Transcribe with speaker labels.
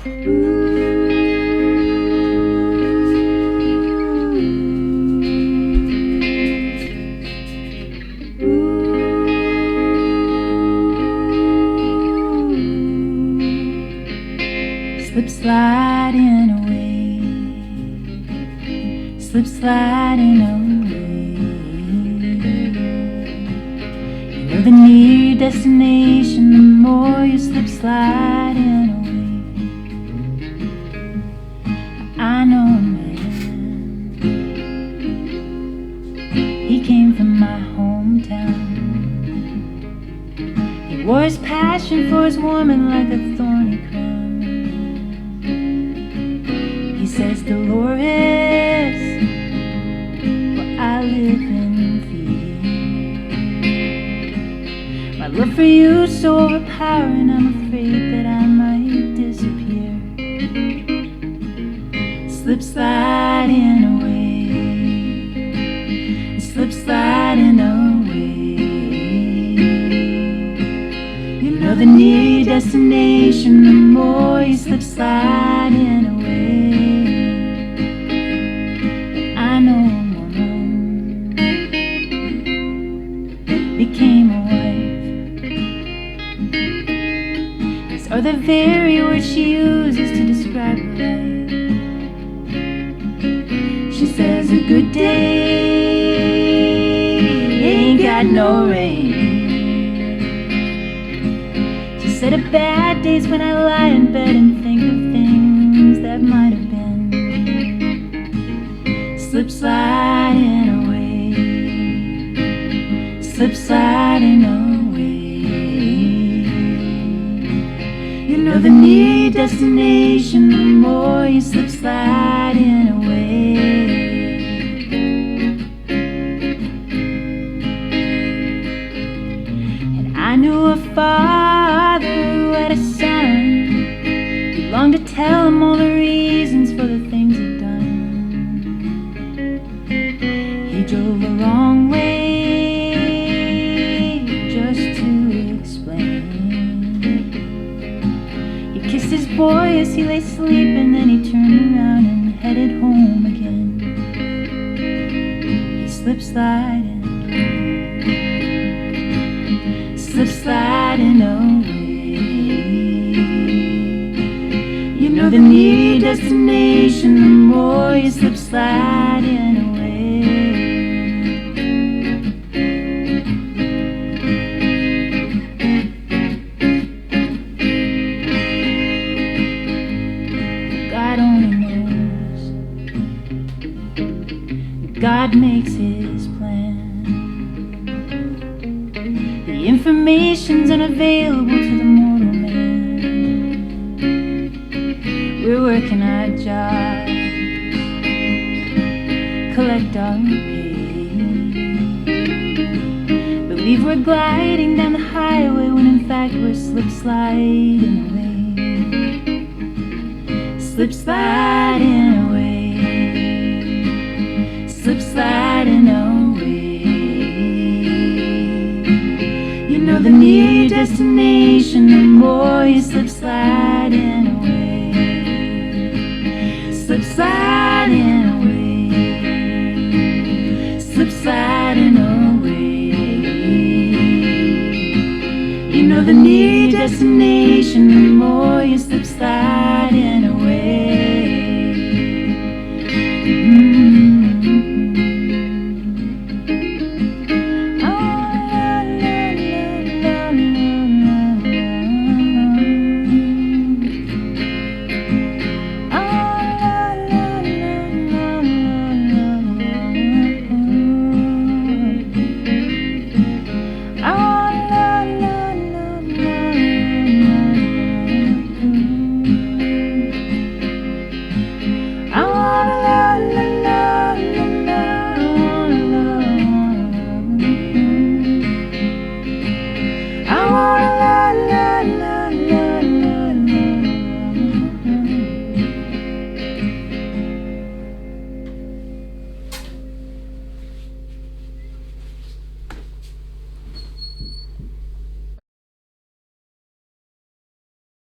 Speaker 1: Slip sliding away, slip sliding away. You know the near destination, the more you slip sliding away. I know a man, he came from my hometown. He wore his passion for his woman like a thorny crown. He says, Dolores, well, I live in fear. My love for you is so overpowering, I'm afraid that I might disappear. Slip sliding away, slip sliding away. You know the near destination, the more you slip sliding away. I know a woman became a wife. These are the very words she uses to describe her life. She says a good day ain't got no rain. She said a bad day's when I lie in bed and think of things that might have been. Slip sliding away, slip sliding away. You know the near destination, the more you slip sliding away. And I knew a father who had a son. He longed to tell him all the reasons for the things he'd done. He drove a long way just to explain. He kissed his boy as he lay sleeping, then he turned around and headed home again. He slip sliding, slip sliding away. You know the near destination, the more you slip sliding away. God only knows, God makes his plan. The information's unavailable to the mortal man. We're working our jobs, collect our pay, believe we're gliding down the highway when in fact we're slip sliding away. Slip sliding away, slip sliding away. You know the near destination, the more you slip sliding away. Slip sliding away, slip sliding away. You know the near destination, the more